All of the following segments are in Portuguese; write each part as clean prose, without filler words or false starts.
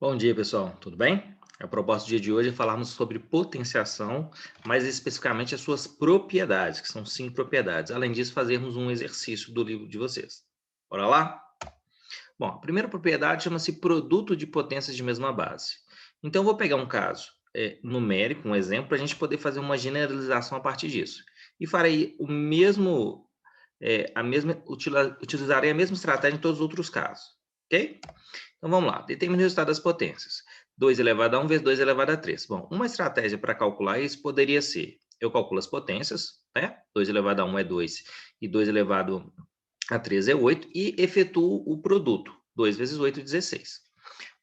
Bom dia, pessoal. Tudo bem? A proposta do dia de hoje é falarmos sobre potenciação, mais especificamente as suas propriedades, que são 5 propriedades. Além disso, fazermos um exercício do livro de vocês. Bora lá? Bom, a primeira propriedade chama-se produto de potências de mesma base. Então, eu vou pegar um caso numérico, um exemplo, para a gente poder fazer uma generalização a partir disso. E farei o mesmo, utilizarei a mesma estratégia em todos os outros casos, ok? Então vamos lá, determine o resultado das potências. 2 elevado a 1 vezes 2 elevado a 3. Bom, uma estratégia para calcular isso poderia ser, eu calculo as potências, né? 2 elevado a 1 é 2 e 2 elevado a 3 é 8 e efetuo o produto. 2 vezes 8 é 16.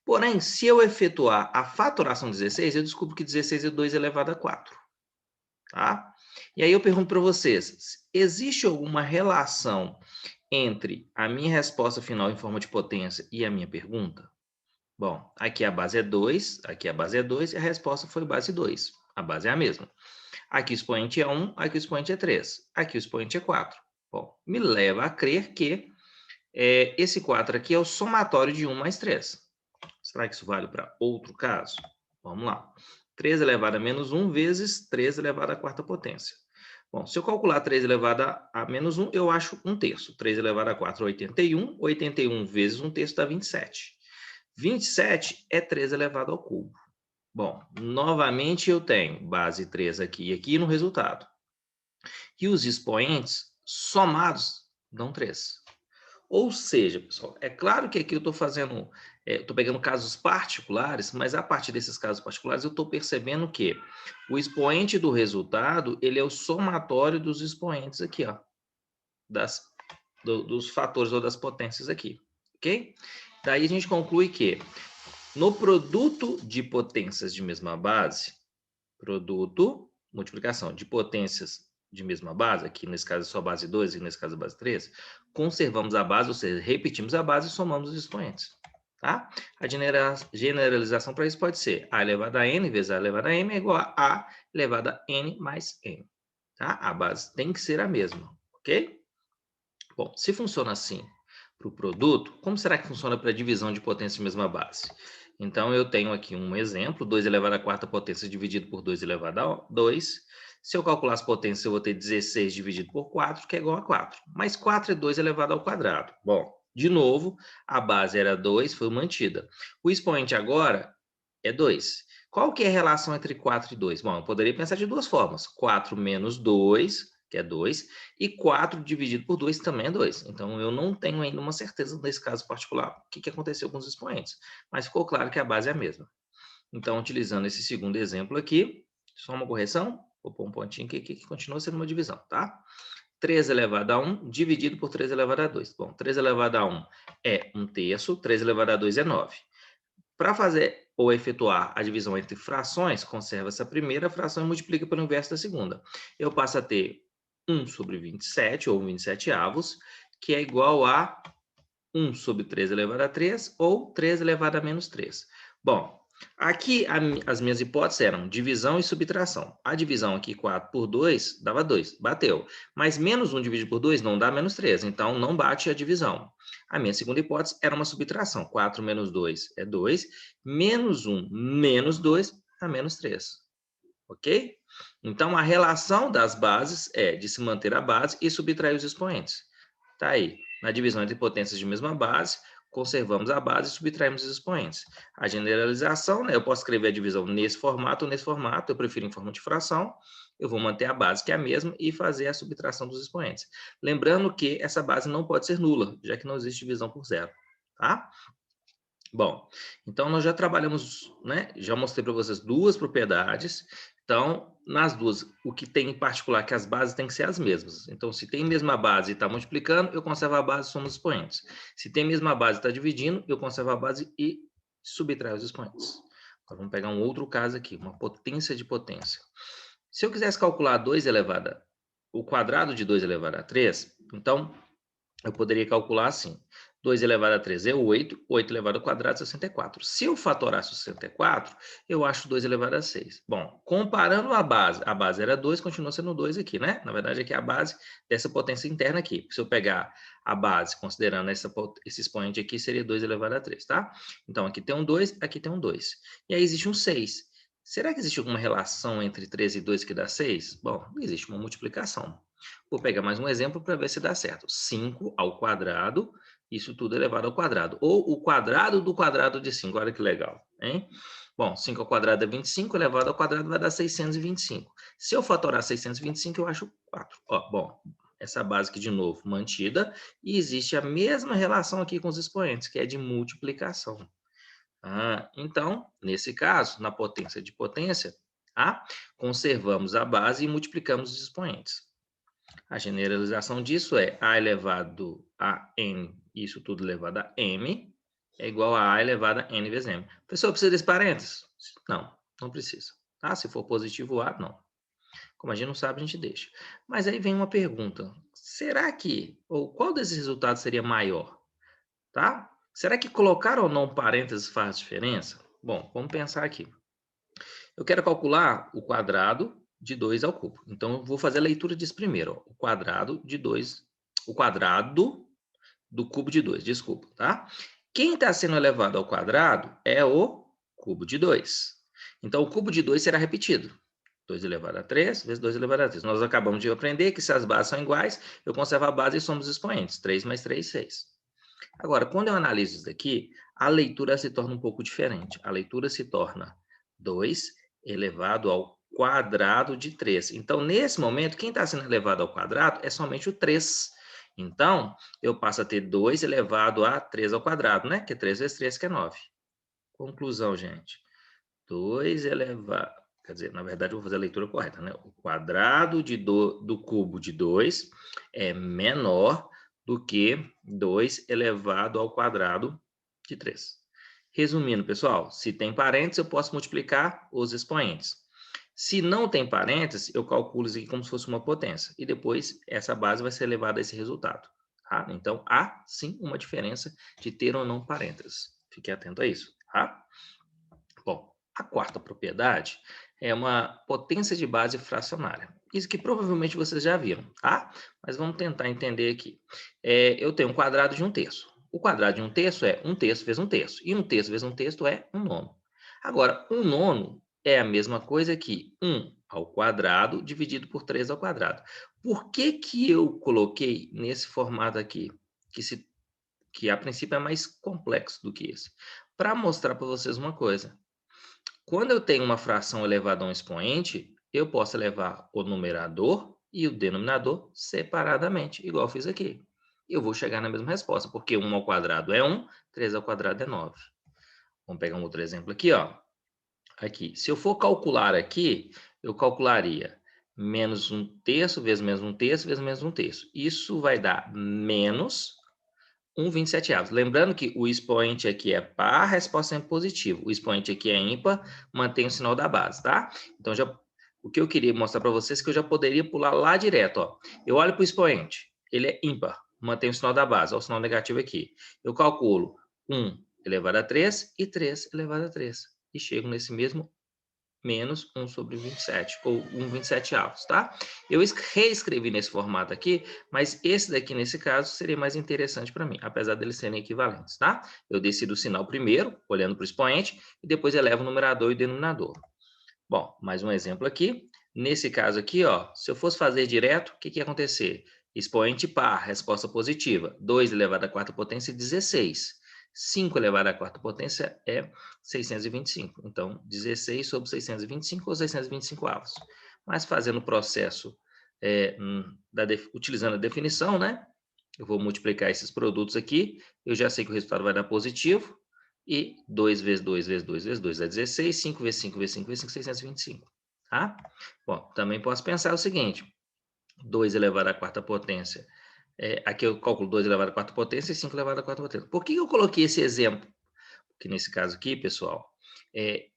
Porém, se eu efetuar a fatoração de 16, eu descubro que 16 é 2 elevado a 4. Tá? E aí eu pergunto para vocês, existe alguma relação entre a minha resposta final em forma de potência e a minha pergunta? Bom, aqui a base é 2, aqui a base é 2 e a resposta foi base 2. A base é a mesma. Aqui o expoente é 1, aqui o expoente é 3, aqui o expoente é 4. Bom, me leva a crer que esse 4 aqui é o somatório de 1 mais 3. Será que isso vale para outro caso? Vamos lá. 3 elevado a menos 1 vezes 3 elevado à quarta potência. Bom, se eu calcular 3 elevado a menos 1, eu acho 1 terço. 3 elevado a 4 é 81. 81 vezes 1 terço dá 27. 27 é 3 elevado ao cubo. Bom, novamente eu tenho base 3 aqui e aqui no resultado. E os expoentes somados dão 3. Ou seja, pessoal, é claro que aqui eu estou fazendo, estou pegando casos particulares, mas a partir desses casos particulares eu estou percebendo que o expoente do resultado, ele é o somatório dos expoentes aqui, ó, dos fatores ou das potências aqui, ok? Daí a gente conclui que no produto de potências de mesma base, produto, multiplicação de potências de mesma base, aqui nesse caso é só base 2 e nesse caso é base 3, conservamos a base, ou seja, repetimos a base e somamos os expoentes. Tá? A generalização para isso pode ser a elevado a n vezes a elevado a m é igual a elevado a n mais n. Tá? A base tem que ser a mesma, ok? Bom, se funciona assim para o produto, como será que funciona para a divisão de potência de mesma base? Então, eu tenho aqui um exemplo, 2 elevado à quarta potência dividido por 2 elevado a 2. Se eu calcular as potências, eu vou ter 16 dividido por 4, que é igual a 4. Mas 4 é 2 elevado ao quadrado. Bom, de novo, a base era 2, foi mantida. O expoente agora é 2. Qual que é a relação entre 4 e 2? Bom, eu poderia pensar de duas formas. 4 menos 2, que é 2, e 4 dividido por 2 também é 2. Então, eu não tenho ainda uma certeza nesse caso particular o que aconteceu com os expoentes. Mas ficou claro que a base é a mesma. Então, utilizando esse segundo exemplo aqui, só uma correção, vou pôr um pontinho aqui que continua sendo uma divisão, tá? 3 elevado a 1 dividido por 3 elevado a 2. Bom, 3 elevado a 1 é 1 terço, 3 elevado a 2 é 9. Para fazer ou efetuar a divisão entre frações, conserva-se a primeira fração e multiplica pelo inverso da segunda. Eu passo a ter 1 sobre 27, ou 27 avos, que é igual a 1 sobre 3 elevado a 3, ou 3 elevado a menos 3. Bom, aqui as minhas hipóteses eram divisão e subtração. A divisão aqui, 4 por 2, dava 2, bateu. Mas menos 1 dividido por 2 não dá menos 3, então não bate a divisão. A minha segunda hipótese era uma subtração. 4 menos 2 é 2, menos 1 menos 2 dá menos 3. Ok? Então, a relação das bases é de se manter a base e subtrair os expoentes. Tá aí. Na divisão entre potências de mesma base, conservamos a base e subtraímos os expoentes. A generalização, né, eu posso escrever a divisão nesse formato ou nesse formato, eu prefiro em forma de fração, eu vou manter a base que é a mesma e fazer a subtração dos expoentes. Lembrando que essa base não pode ser nula, já que não existe divisão por zero. Tá? Bom, então nós já trabalhamos, né? Já mostrei para vocês duas propriedades. Então, nas duas, o que tem em particular é que as bases têm que ser as mesmas. Então, se tem a mesma base e está multiplicando, eu conservo a base e somo os expoentes. Se tem a mesma base e está dividindo, eu conservo a base e subtraio os expoentes. Agora, vamos pegar um outro caso aqui, uma potência de potência. Se eu quisesse calcular 2 elevado o quadrado de 2 elevado a 3, então eu poderia calcular assim. 2 elevado a 3 é 8, 8 elevado ao quadrado é 64. Se eu fatorar 64, eu acho 2 elevado a 6. Bom, comparando a base era 2, continua sendo 2 aqui, né? Na verdade, aqui é a base dessa potência interna aqui. Se eu pegar a base, considerando esse expoente aqui, seria 2 elevado a 3, tá? Então, aqui tem um 2, aqui tem um 2. E aí existe um 6. Será que existe alguma relação entre 3 e 2 que dá 6? Bom, existe uma multiplicação. Vou pegar mais um exemplo para ver se dá certo. 5 ao quadrado, isso tudo elevado ao quadrado. Ou o quadrado do quadrado de 5, olha que legal, hein? Bom, 5 ao quadrado é 25, elevado ao quadrado vai dar 625. Se eu fatorar 625, eu acho 4. Ó, bom, essa base aqui de novo mantida, e existe a mesma relação aqui com os expoentes, que é de multiplicação. Então, nesse caso, na potência de potência, conservamos a base e multiplicamos os expoentes. A generalização disso é a elevado a n, isso tudo elevado a m, é igual a elevado a n vezes m. Pessoal, precisa desse parênteses? Não, não precisa. Tá? Se for positivo a, não. Como a gente não sabe, a gente deixa. Mas aí vem uma pergunta. Será que, ou qual desses resultados seria maior? Tá? Será que colocar ou não parênteses faz diferença? Bom, vamos pensar aqui. Eu quero calcular o quadrado de 2 ao cubo. Então, eu vou fazer a leitura disso primeiro. Ó. O quadrado de 2, o quadrado do cubo de 2, desculpa, tá? Quem está sendo elevado ao quadrado é o cubo de 2. Então, o cubo de 2 será repetido. 2 elevado a 3 vezes 2 elevado a 3. Nós acabamos de aprender que se as bases são iguais, eu conservo a base e somos expoentes. 3 mais 3, 6. Agora, quando eu analiso isso daqui, a leitura se torna um pouco diferente. A leitura se torna 2 elevado ao quadrado de 3. Então, nesse momento, quem está sendo elevado ao quadrado é somente o 3. Então, eu passo a ter 2 elevado a 3 ao quadrado, né? Que é 3 vezes 3, que é 9. Conclusão, gente. 2 elevado... Quer dizer, na verdade, eu vou fazer a leitura correta, né? O quadrado do cubo de 2 é menor do que 2 elevado ao quadrado de 3. Resumindo, pessoal, se tem parênteses, eu posso multiplicar os expoentes. Se não tem parênteses, eu calculo isso aqui como se fosse uma potência. E depois, essa base vai ser elevada a esse resultado. Tá? Então, há sim uma diferença de ter ou não parênteses. Fique atento a isso. Tá? Bom, a quarta propriedade é uma potência de base fracionária. Isso que provavelmente vocês já viram, tá? Mas vamos tentar entender aqui. Eu tenho um quadrado de 1/3. O quadrado de 1/3 é 1/3 vezes 1/3. E 1/3 vezes 1/3 é 1/9. Agora, 1/9 é a mesma coisa que 1 ao quadrado dividido por 3 ao quadrado. Por que que eu coloquei nesse formato aqui? Que a princípio é mais complexo do que esse. Para mostrar para vocês uma coisa. Quando eu tenho uma fração elevada a um expoente, eu posso elevar o numerador e o denominador separadamente, igual eu fiz aqui. Eu vou chegar na mesma resposta, porque 1 ao quadrado é 1, 3 ao quadrado é 9. Vamos pegar um outro exemplo aqui, ó. Aqui, se eu for calcular aqui, eu calcularia menos 1/3 vezes menos 1/3 vezes menos 1/3. Isso vai dar menos 1/27. Lembrando que o expoente aqui é par, a resposta é positiva. O expoente aqui é ímpar, mantém o sinal da base, tá? Então, o que eu queria mostrar para vocês é que eu já poderia pular lá direto, ó. Eu olho para o expoente, ele é ímpar, mantém o sinal da base, ó, o sinal negativo aqui. Eu calculo 1 elevado a 3 e 3 elevado a 3. E chego nesse mesmo menos 1 sobre 27, ou 1/27, tá? Eu reescrevi nesse formato aqui, mas esse daqui, nesse caso, seria mais interessante para mim, apesar deles serem equivalentes, tá? Eu decido o sinal primeiro, olhando para o expoente, e depois elevo o numerador e o denominador. Bom, mais um exemplo aqui. Nesse caso aqui, ó, se eu fosse fazer direto, o que ia acontecer? Expoente par, resposta positiva. 2 elevado à quarta potência, 16. 5 elevado à quarta potência é 625. Então, 16 sobre 625 ou 625 avos. Mas fazendo o processo, utilizando a definição, né? Eu vou multiplicar esses produtos aqui. Eu já sei que o resultado vai dar positivo. E 2 vezes 2 vezes 2 vezes 2 é 16. 5 vezes 5 vezes 5 vezes 5, 625. Tá? Bom, também posso pensar o seguinte. 2 elevado à quarta potência. Aqui eu calculo 2 elevado à quarta potência e 5 elevado à quarta potência. Por que eu coloquei esse exemplo? Porque nesse caso aqui, pessoal,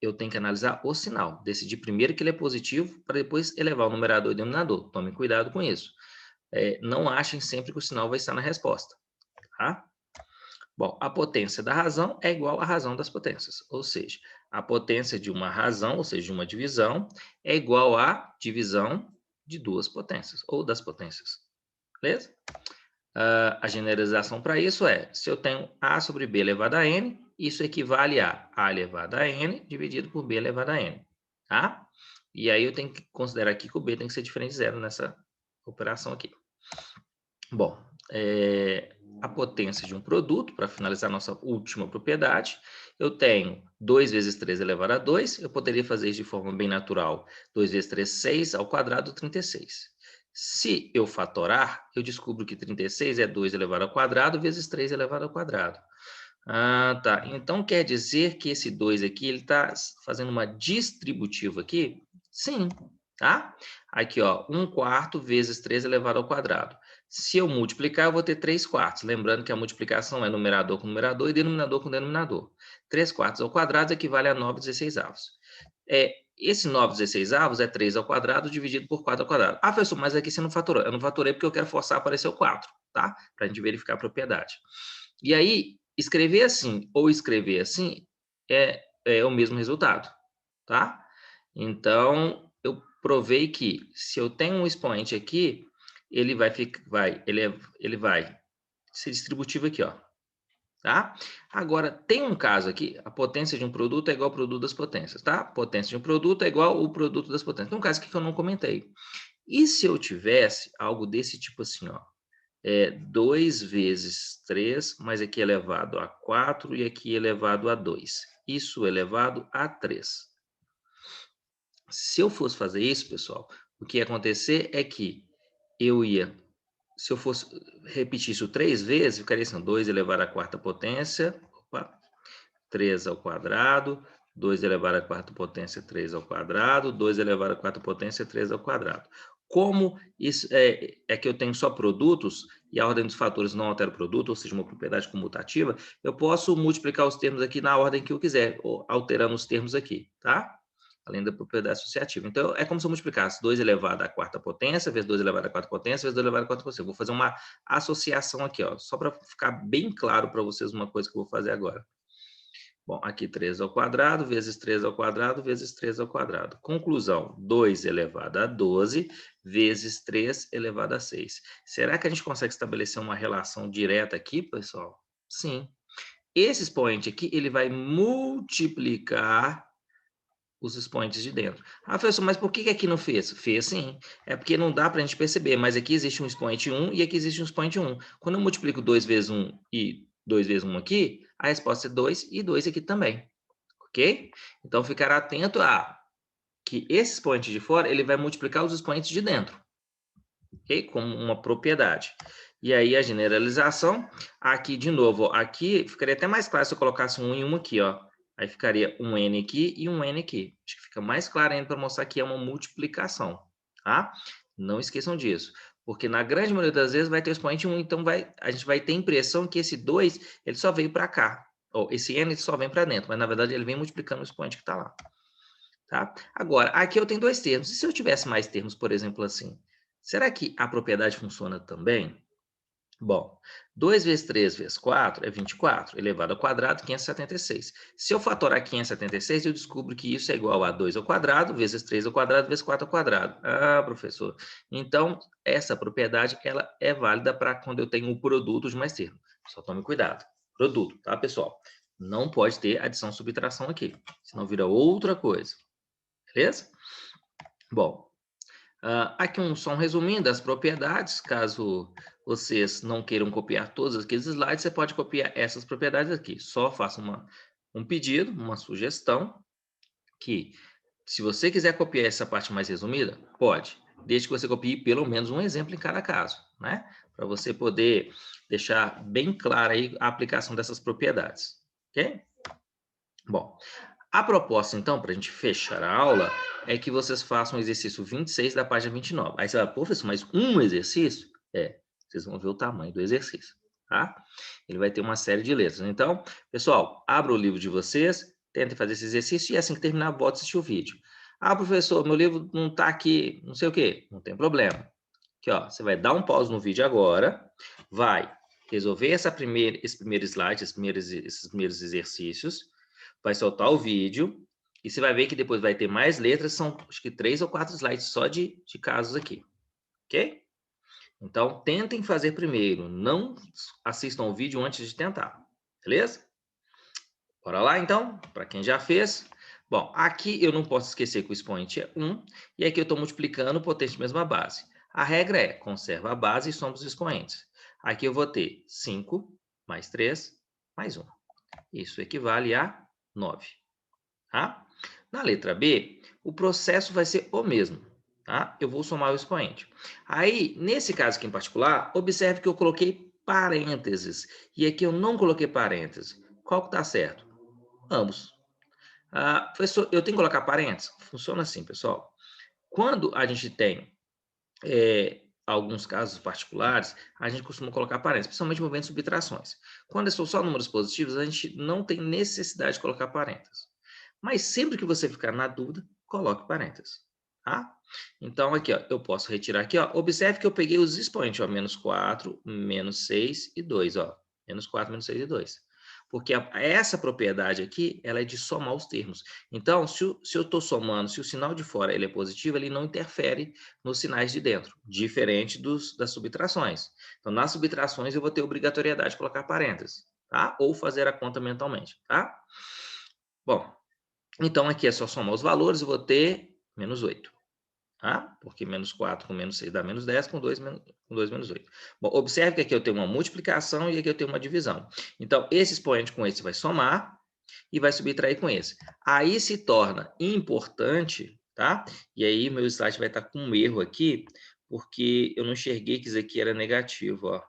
eu tenho que analisar o sinal. Decidir primeiro que ele é positivo, para depois elevar o numerador e o denominador. Tomem cuidado com isso. Não achem sempre que o sinal vai estar na resposta. Tá? Bom, a potência da razão é igual à razão das potências, ou seja, a potência de uma razão, ou seja, de uma divisão, é igual à divisão de duas potências, ou das potências, beleza? A generalização para isso é, se eu tenho A sobre B elevado a N, isso equivale a A elevado a N dividido por B elevado a N, tá? E aí eu tenho que considerar aqui que o B tem que ser diferente de zero nessa operação aqui. Bom, a potência de um produto, para finalizar nossa última propriedade, eu tenho 2 vezes 3 elevado a 2, eu poderia fazer isso de forma bem natural, 2 vezes 3, 6, ao quadrado, 36. Se eu fatorar, eu descubro que 36 é 2 elevado ao quadrado vezes 3 elevado ao quadrado. Ah, tá. Então quer dizer que esse 2 aqui, ele está fazendo uma distributiva aqui? Sim, tá? Aqui, ó, 1/4 vezes 3 elevado ao quadrado. Se eu multiplicar, eu vou ter 3/4. Lembrando que a multiplicação é numerador com numerador e denominador com denominador. 3/4 ao quadrado equivale a 9/16. Esse 9/16 é 3 ao quadrado dividido por 4 ao quadrado. Ah, professor, mas aqui você não fatorou. Eu não fatorei porque eu quero forçar a aparecer o 4, tá? Para a gente verificar a propriedade. E aí, escrever assim ou escrever assim é o mesmo resultado, tá? Então, eu provei que se eu tenho um expoente aqui, ele vai ser distributivo aqui, ó, tá? Agora, tem um caso aqui, a potência de um produto é igual ao produto das potências, tá? Potência de um produto é igual ao produto das potências. Tem um caso aqui que eu não comentei. E se eu tivesse algo desse tipo assim, ó, 2 vezes 3, mas aqui elevado a 4 e aqui elevado a 2. Isso elevado a 3. Se eu fosse fazer isso, pessoal, o que ia acontecer é que se eu fosse repetir isso 3 vezes, ficaria assim, 2 elevado à quarta potência, 3 ao quadrado, 2 elevado à quarta potência, 3 ao quadrado, 2 elevado à quarta potência, 3 ao quadrado. Como isso é que eu tenho só produtos e a ordem dos fatores não altera o produto, ou seja, uma propriedade comutativa, eu posso multiplicar os termos aqui na ordem que eu quiser, ou alterando os termos aqui, tá? Além da propriedade associativa. Então, é como se eu multiplicasse 2 elevado à quarta potência, vezes 2 elevado à quarta potência, vezes 2 elevado à quarta potência. Eu vou fazer uma associação aqui, ó, só para ficar bem claro para vocês uma coisa que eu vou fazer agora. Bom, aqui 3 ao quadrado, vezes 3 ao quadrado, vezes 3 ao quadrado. Conclusão, 2 elevado a 12, vezes 3 elevado a 6. Será que a gente consegue estabelecer uma relação direta aqui, pessoal? Sim. Esse expoente aqui, ele vai multiplicar os expoentes de dentro. Ah, professor, mas por que aqui não fez? Fez sim. É porque não dá para a gente perceber, mas aqui existe um expoente 1 e aqui existe um expoente 1. Quando eu multiplico 2 vezes 1 e 2 vezes 1 aqui, a resposta é 2 e 2 aqui também. Ok? Então, ficar atento a que esse expoente de fora, ele vai multiplicar os expoentes de dentro. Ok? Como uma propriedade. E aí, a generalização, aqui de novo, ó, aqui ficaria até mais claro se eu colocasse um e um aqui, ó. Aí ficaria um N aqui e um N aqui. Acho que fica mais claro ainda para mostrar que é uma multiplicação, tá? Não esqueçam disso. Porque na grande maioria das vezes vai ter o expoente 1, então a gente vai ter a impressão que esse 2, ele só veio para cá. Ou esse N ele só vem para dentro, mas na verdade ele vem multiplicando o expoente que está lá. Tá? Agora, aqui eu tenho dois termos. E se eu tivesse mais termos, por exemplo, assim? Será que a propriedade funciona também? Bom, 2 vezes 3 vezes 4 é 24, elevado ao quadrado, 576. Se eu fatorar 576, eu descubro que isso é igual a 2 ao quadrado, vezes 3 ao quadrado, vezes 4 ao quadrado. Ah, professor. Então, essa propriedade, ela é válida para quando eu tenho um produto de mais termos. Só tome cuidado. Produto, tá, pessoal? Não pode ter adição e subtração aqui, senão vira outra coisa. Beleza? Bom, aqui só um resuminho das propriedades, caso vocês não queiram copiar todos aqueles slides, você pode copiar essas propriedades aqui. Só faça um pedido, uma sugestão, que se você quiser copiar essa parte mais resumida, pode. Desde que você copie pelo menos um exemplo em cada caso, né? Para você poder deixar bem clara aí a aplicação dessas propriedades, ok? Bom, a proposta, então, para a gente fechar a aula, é que vocês façam o exercício 26 da página 29. Aí você vai, professor, mas um exercício? Vocês vão ver o tamanho do exercício, tá? Ele vai ter uma série de letras. Então, pessoal, abra o livro de vocês, tentem fazer esse exercício e assim que terminar, volte a assistir o vídeo. Ah, professor, meu livro não está aqui, não sei o quê. Não tem problema. Aqui, ó, você vai dar um pause no vídeo agora, vai resolver esse primeiro slide, esses primeiros exercícios, vai soltar o vídeo, e você vai ver que depois vai ter mais letras, são acho que 3 ou 4 slides só de casos aqui, ok? Então, tentem fazer primeiro, não assistam o vídeo antes de tentar, beleza? Bora lá, então, para quem já fez. Bom, aqui eu não posso esquecer que o expoente é 1, e aqui eu estou multiplicando potência de mesma base. A regra é, conserva a base e soma os expoentes. Aqui eu vou ter 5 mais 3 mais 1. Isso equivale a 9. Tá? Na letra B, o processo vai ser o mesmo. Tá? Eu vou somar o expoente. Aí, nesse caso aqui em particular, observe que eu coloquei parênteses. E aqui eu não coloquei parênteses. Qual que está certo? Ambos. Professor, eu tenho que colocar parênteses? Funciona assim, pessoal. Quando a gente tem alguns casos particulares, a gente costuma colocar parênteses, principalmente movendo subtrações. Quando são só números positivos, a gente não tem necessidade de colocar parênteses. Mas sempre que você ficar na dúvida, coloque parênteses. Tá? Então, aqui, ó, eu posso retirar aqui. Ó, observe que eu peguei os expoentes, ó, menos 4, menos 6 e 2. Ó, menos 4, menos 6 e 2. Porque essa propriedade aqui, ela é de somar os termos. Então, se eu estou somando, se o sinal de fora ele é positivo, ele não interfere nos sinais de dentro, diferente das subtrações. Então, nas subtrações, eu vou ter obrigatoriedade de colocar parênteses, tá? Ou fazer a conta mentalmente, tá? Bom, então aqui é só somar os valores, eu vou ter menos 8. Tá? Porque menos 4 com menos 6 dá menos 10, com 2 menos 8. Bom, observe que aqui eu tenho uma multiplicação e aqui eu tenho uma divisão. Então, esse expoente com esse vai somar e vai subtrair com esse. Aí se torna importante, tá? E aí meu slide vai estar com um erro aqui, porque eu não enxerguei que isso aqui era negativo, ó.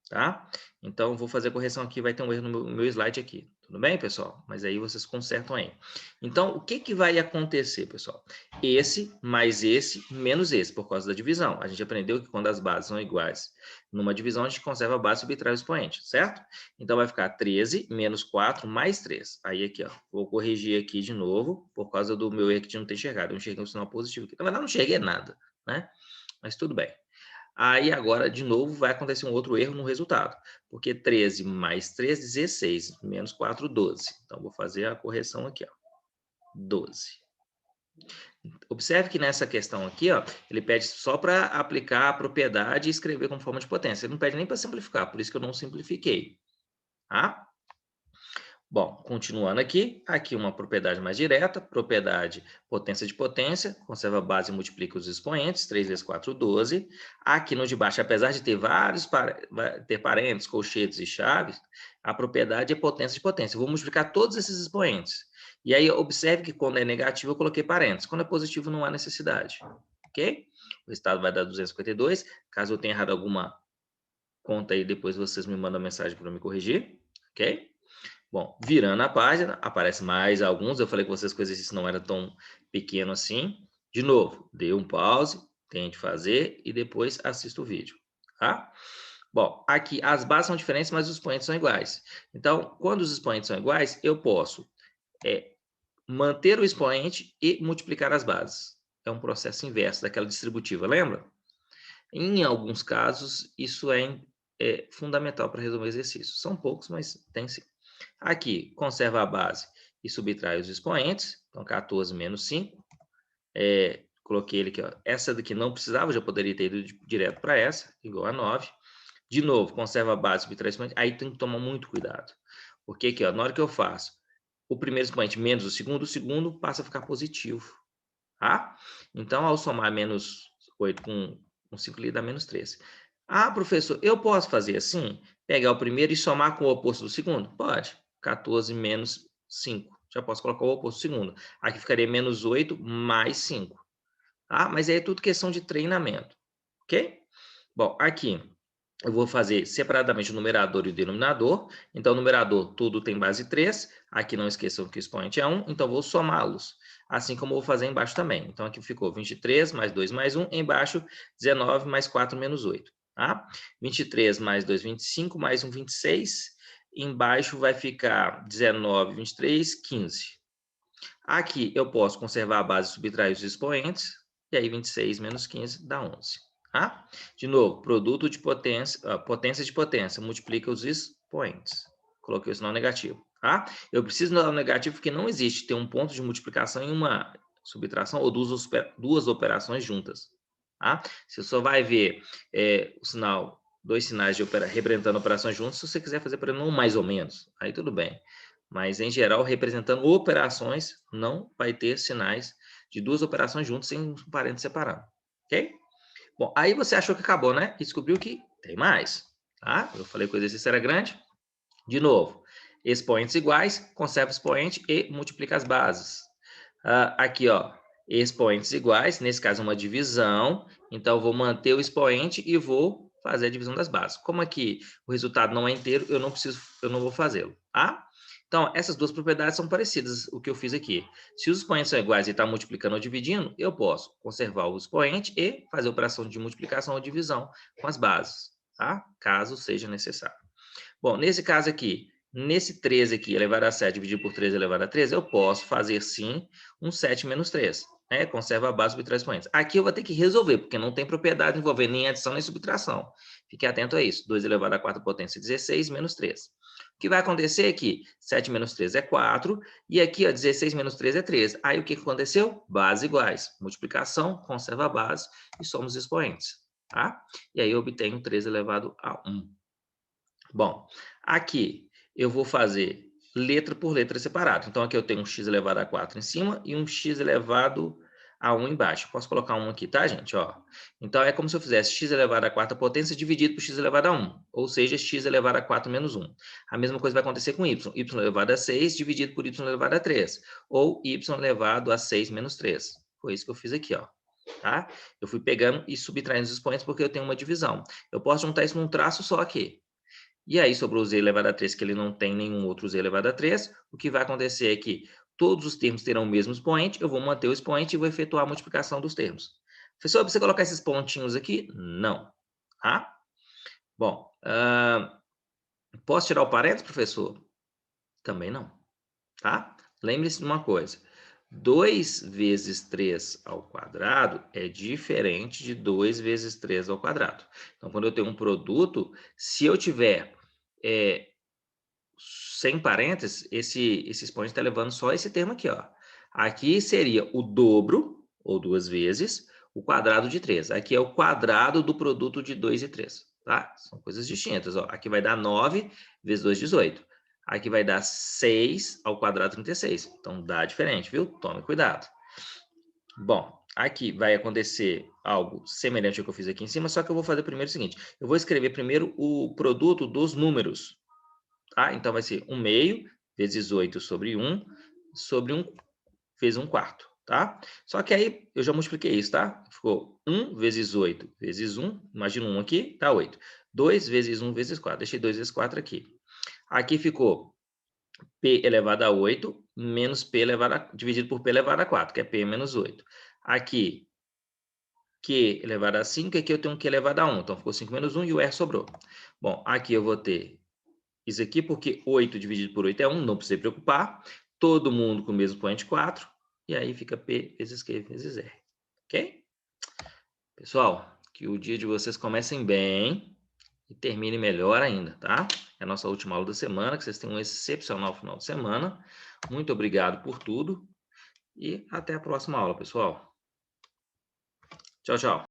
Tá? Então, vou fazer a correção aqui, vai ter um erro no meu slide aqui. Tudo bem, pessoal? Mas aí vocês consertam aí. Então, o que vai acontecer, pessoal? Esse mais esse menos esse, por causa da divisão. A gente aprendeu que quando as bases são iguais numa divisão, a gente conserva a base e subtrai o expoente, certo? Então, vai ficar 13 menos 4 mais 3. Aí, aqui, ó, vou corrigir aqui de novo, por causa do meu erro aqui de não ter enxergado. Eu enxerguei um sinal positivo aqui. Na verdade, não enxerguei nada, né? Mas tudo bem. Aí agora, de novo, vai acontecer um outro erro no resultado, porque 13 mais 3, 16, menos 4, 12. Então, vou fazer a correção aqui, ó, 12. Observe que nessa questão aqui, ó, ele pede só para aplicar a propriedade e escrever como forma de potência. Ele não pede nem para simplificar, por isso que eu não simplifiquei. Tá? Bom, continuando aqui, aqui uma propriedade mais direta, propriedade potência de potência, conserva a base e multiplica os expoentes, 3 vezes 4, 12. Aqui no de baixo, apesar de ter ter parênteses, colchetes e chaves, a propriedade é potência de potência. Eu vou multiplicar todos esses expoentes. E aí, observe que quando é negativo, eu coloquei parênteses. Quando é positivo, não há necessidade. Ok? O resultado vai dar 252. Caso eu tenha errado alguma conta aí, depois vocês me mandam mensagem para me corrigir. Ok? Bom, virando a página, aparece mais alguns. Eu falei com vocês que o exercício não era tão pequeno assim. De novo, dê um pause, tente fazer e depois assista o vídeo, tá? Bom, aqui as bases são diferentes, mas os expoentes são iguais. Então, quando os expoentes são iguais, eu posso manter o expoente e multiplicar as bases. É um processo inverso daquela distributiva, lembra? Em alguns casos, isso é fundamental para resolver exercícios. São poucos, mas tem sim. Aqui, conserva a base e subtrai os expoentes. Então, 14 menos 5. Coloquei ele aqui, ó. Essa daqui não precisava, já poderia ter ido direto para essa, igual a 9. De novo, conserva a base, subtrai os expoentes. Aí tem que tomar muito cuidado. Porque aqui, ó, na hora que eu faço o primeiro expoente menos o segundo passa a ficar positivo. Tá? Então, ao somar menos 8 com 5 ali dá menos 3. Ah, professor, eu posso fazer assim? Pegar o primeiro e somar com o oposto do segundo? Pode. 14 menos 5. Já posso colocar o oposto do segundo. Aqui ficaria menos 8 mais 5. Tá? Mas aí é tudo questão de treinamento. Ok? Bom, aqui eu vou fazer separadamente o numerador e o denominador. Então, o numerador, tudo tem base 3. Aqui não esqueçam que o expoente é 1. Então, vou somá-los. Assim como eu vou fazer embaixo também. Então, aqui ficou 23 mais 2 mais 1. Embaixo, 19 mais 4 menos 8. Tá? 23 mais 2, 25. Mais 1, 26. Embaixo vai ficar 19, 23, 15. Aqui eu posso conservar a base e subtrair os expoentes. E aí, 26 menos 15 dá 11. Tá? De novo, produto de potência, potência de potência, multiplica os expoentes. Coloquei o sinal negativo, tá? Eu preciso do negativo porque não existe ter um ponto de multiplicação em uma subtração ou duas operações juntas, tá? Você só vai ver o sinal, dois sinais de representando operações juntas, se você quiser fazer para um mais ou menos, aí tudo bem. Mas, em geral, representando operações, não vai ter sinais de duas operações juntas sem um parênteses separado, ok? Bom, aí você achou que acabou, né? E descobriu que tem mais, tá? Eu falei que o exercício era grande. De novo, expoentes iguais, conserva o expoente e multiplica as bases. Aqui, ó, expoentes iguais, nesse caso uma divisão, então eu vou manter o expoente e vou fazer a divisão das bases. Como aqui o resultado não é inteiro, eu não vou fazê-lo, tá? Então, essas duas propriedades são parecidas, o que eu fiz aqui. Se os expoentes são iguais e está multiplicando ou dividindo, eu posso conservar o expoente e fazer a operação de multiplicação ou divisão com as bases, tá? Caso seja necessário. Bom, nesse caso aqui, nesse 13 aqui, elevado a 7 dividido por 3 elevado a 13, eu posso fazer sim um 7 menos 3. Né? Conserva a base subtrai expoentes. Aqui eu vou ter que resolver, porque não tem propriedade envolvendo nem adição nem subtração. Fique atento a isso. 2 elevado a 4 potência 16 menos 3. O que vai acontecer é que 7 menos 3 é 4, e aqui ó, 16 menos 3 é 13. Aí o que aconteceu? Bases iguais. Multiplicação, conserva a base e somos expoentes. Tá? E aí eu obtenho 3 elevado a 1. Bom, aqui eu vou fazer letra por letra separado. Então, aqui eu tenho um x elevado a 4 em cima e um x elevado a 1 embaixo. Posso colocar 1 aqui, tá, gente? Ó. Então, é como se eu fizesse x elevado a 4 potência dividido por x elevado a 1. Ou seja, x elevado a 4 menos 1. A mesma coisa vai acontecer com y. Y elevado a 6 dividido por y elevado a 3. Ou y elevado a 6 menos 3. Foi isso que eu fiz aqui, ó. Tá? Eu fui pegando e subtraindo os expoentes porque eu tenho uma divisão. Eu posso juntar isso num traço só aqui. E aí, sobrou o z elevado a 3, que ele não tem nenhum outro z elevado a 3. O que vai acontecer é que todos os termos terão o mesmo expoente, eu vou manter o expoente e vou efetuar a multiplicação dos termos. Professor, você colocar esses pontinhos aqui? Não. Tá? Bom, posso tirar o parênteses, professor? Também não. Tá? Lembre-se de uma coisa. 2 vezes 3 ao quadrado é diferente de 2 vezes 3 ao quadrado. Então, quando eu tenho um produto, se eu tiver sem parênteses, esse expoente está levando só esse termo aqui, ó. Aqui seria o dobro, ou 2 vezes, o quadrado de 3. Aqui é o quadrado do produto de 2 e 3, tá? São coisas distintas, ó. Aqui vai dar 9 vezes 2, 18. Aqui vai dar 6 ao quadrado, 36. Então, dá diferente, viu? Tome cuidado. Bom, aqui vai acontecer algo semelhante ao que eu fiz aqui em cima, só que eu vou fazer primeiro o seguinte. Eu vou escrever primeiro o produto dos números. Tá? Então, vai ser 1 meio vezes 8 sobre 1 vezes 1 quarto. Tá? Só que aí eu já multipliquei isso, tá? Ficou 1 vezes 8 vezes 1. Imagina 1 aqui, tá 8. 2 vezes 1 vezes 4. Deixei 2 vezes 4 aqui. Aqui ficou p elevado a 8 menos p elevado a, dividido por p elevado a 4, que é p menos 8. Aqui, q elevado a 5, aqui eu tenho q elevado a 1. Então, ficou 5 menos 1 e o r sobrou. Bom, aqui eu vou ter isso aqui, porque 8 dividido por 8 é 1, não precisa se preocupar. Todo mundo com o mesmo expoente 4. E aí fica P vezes Q vezes R. Ok? Pessoal, que o dia de vocês comecem bem e termine melhor ainda, tá? É a nossa última aula da semana, que vocês tenham um excepcional final de semana. Muito obrigado por tudo e até a próxima aula, pessoal. Tchau, tchau.